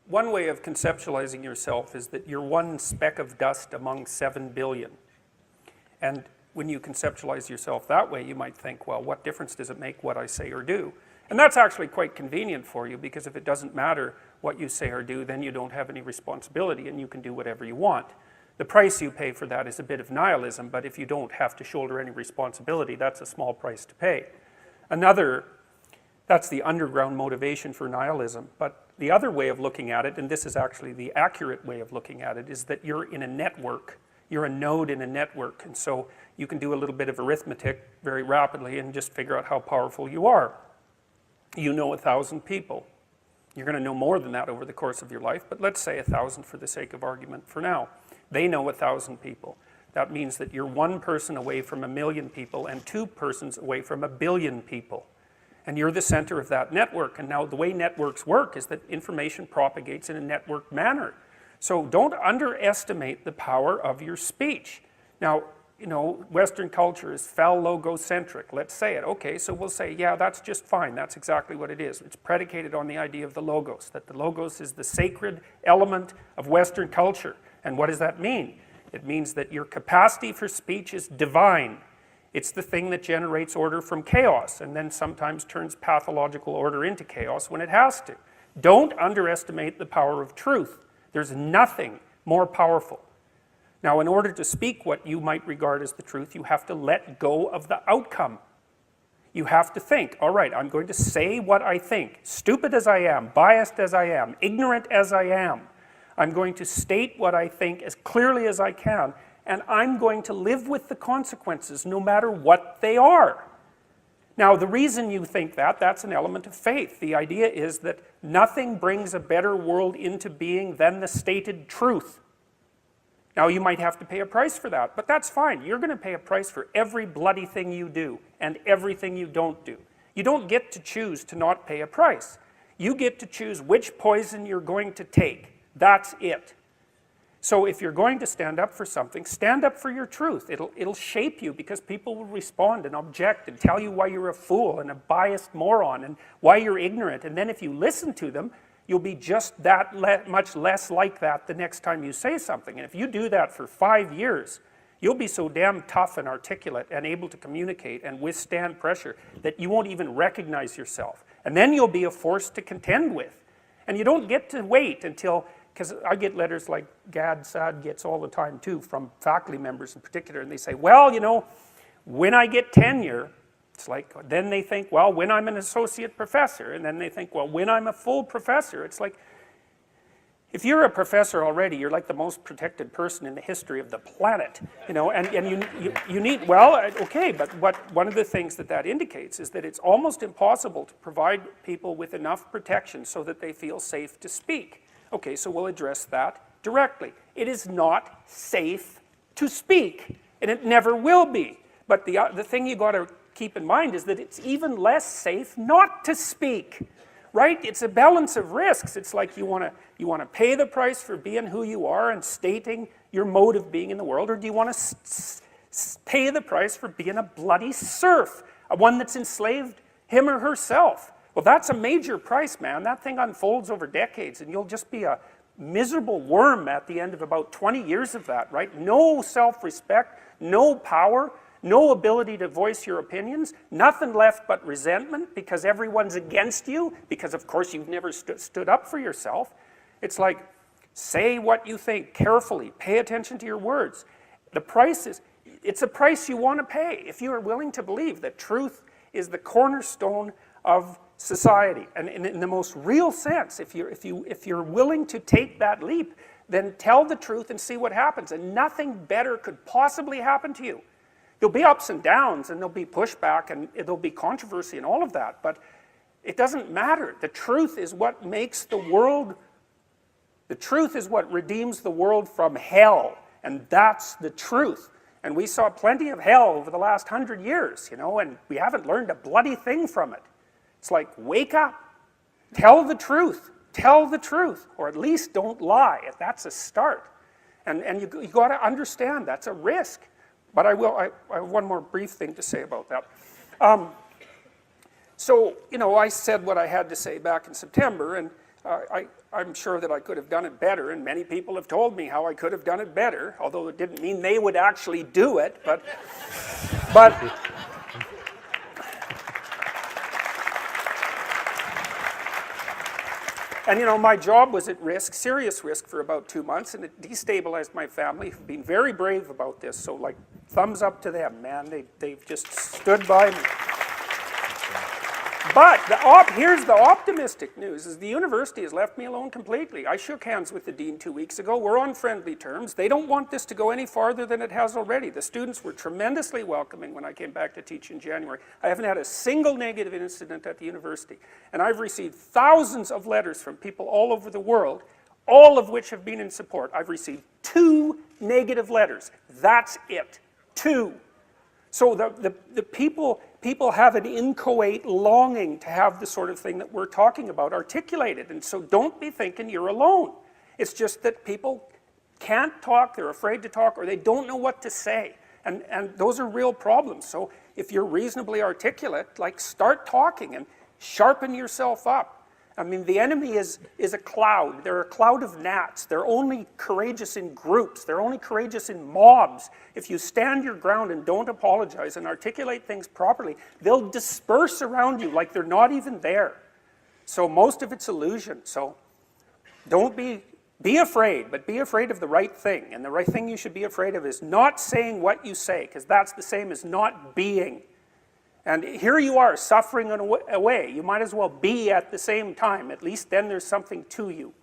one way of conceptualizing yourself is that you're one speck of dust among 7 billion. And when you conceptualize yourself that way, you might think, well, what difference does it make what I say or do? And that's actually quite convenient for you, because if it doesn't matter what you say or do, then you don't have any responsibility and you can do whatever you want. The price you pay for that is a bit of nihilism, but if you don't have to shoulder any responsibility, that's a small price to pay. That's the underground motivation for nihilism. But the other way of looking at it, and this is actually the accurate way of looking at it, is that you're in a network. You're a node in a network, and so you can do a little bit of arithmetic very rapidly and just figure out how powerful you are. You know 1,000 people. You're going to know more than that over the course of your life, but let's say 1,000 for the sake of argument for now. They know 1,000 people. That means that you're one person away from 1,000,000 people and 2 persons away from 1,000,000,000 people. And you're the center of that network. And now the way networks work is that information propagates in a network manner. So don't underestimate the power of your speech. Now, you know, Western culture is phallogocentric. Let's say it. Okay, so we'll say, yeah, that's just fine. That's exactly what it is. It's predicated on the idea of the logos, that the logos is the sacred element of Western culture. And what does that mean? It means that your capacity for speech is divine. It's the thing that generates order from chaos and then sometimes turns pathological order into chaos when it has to. Don't underestimate the power of truth. There's nothing more powerful. Now, in order to speak what you might regard as the truth, you have to let go of the outcome. You have to think, all right, I'm going to say what I think, stupid as I am, biased as I am, ignorant as I am. I'm going to state what I think as clearly as I can, and I'm going to live with the consequences no matter what they are. Now, the reason you think that, that's an element of faith. The idea is that nothing brings a better world into being than the stated truth. Now, you might have to pay a price for that, but that's fine. You're going to pay a price for every bloody thing you do and everything you don't do. You don't get to choose to not pay a price. You get to choose which poison you're going to take. That's it. So if you're going to stand up for something, stand up for your truth. It'll shape you, because people will respond and object and tell you why you're a fool and a biased moron and why you're ignorant. And then if you listen to them, you'll be just that much less like that the next time you say something. And if you do that for 5 years, you'll be so damn tough and articulate and able to communicate and withstand pressure that you won't even recognize yourself. And then you'll be a force to contend with. And you don't get to wait until, because I get letters like Gad Saad gets all the time too, from faculty members in particular, and they say, well, you know, when I get tenure, it's like, then they think, well, when I'm an associate professor, and then they think, well, when I'm a full professor. It's like, if you're a professor already, you're like the most protected person in the history of the planet, you know, and you need, well, okay, but one of the things that indicates is that it's almost impossible to provide people with enough protection so that they feel safe to speak. Okay, so we'll address that directly. It is not safe to speak, and it never will be. But the thing you got to keep in mind is that it's even less safe not to speak, right? It's a balance of risks. It's like you want to pay the price for being who you are and stating your mode of being in the world, or do you want to pay the price for being a bloody serf, one that's enslaved him or herself? Well, that's a major price, man. That thing unfolds over decades, and you'll just be a miserable worm at the end of about 20 years of that, right? No self-respect, no power, no ability to voice your opinions, nothing left but resentment because everyone's against you, because of course you've never stood up for yourself. It's like, say what you think carefully, pay attention to your words. The price is, it's a price you want to pay if you are willing to believe that truth is the cornerstone of society. And in the most real sense, if you're willing to take that leap, then tell the truth and see what happens. And nothing better could possibly happen to you. There'll be ups and downs, and there'll be pushback, and there'll be controversy and all of that, but it doesn't matter. The truth is what makes the world, the truth is what redeems the world from hell, and that's the truth. And we saw plenty of hell over the last 100 years, you know, and we haven't learned a bloody thing from it. It's like, wake up, tell the truth, or at least don't lie. That's a start. And you got to understand that's a risk. But I have one more brief thing to say about that. So, you know, I said what I had to say back in September, and I'm sure that I could have done it better, and many people have told me how I could have done it better, although it didn't mean they would actually do it, but and you know, my job was at risk, serious risk, for about 2 months, and it destabilized my family, who've been very brave about this, so like, thumbs up to them, man, they've just stood by me. But here's the optimistic news, is the university has left me alone completely. I shook hands with the dean 2 weeks ago. We're on friendly terms. They don't want this to go any farther than it has already. The students were tremendously welcoming when I came back to teach in January. I haven't had a single negative incident at the university. And I've received thousands of letters from people all over the world, all of which have been in support. I've received 2 negative letters. That's it. 2. So the people have an inchoate longing to have the sort of thing that we're talking about articulated, and so don't be thinking you're alone. It's just that people can't talk, they're afraid to talk, or they don't know what to say, and those are real problems. So if you're reasonably articulate, like, start talking and sharpen yourself up. I mean, the enemy is a cloud. They're a cloud of gnats. They're only courageous in groups. They're only courageous in mobs. If you stand your ground and don't apologize and articulate things properly, they'll disperse around you like they're not even there. So most of it's illusion. So don't be afraid, but be afraid of the right thing. And the right thing you should be afraid of is not saying what you say, because that's the same as not being. And here you are, suffering away. You might as well be at the same time. At least then there's something to you.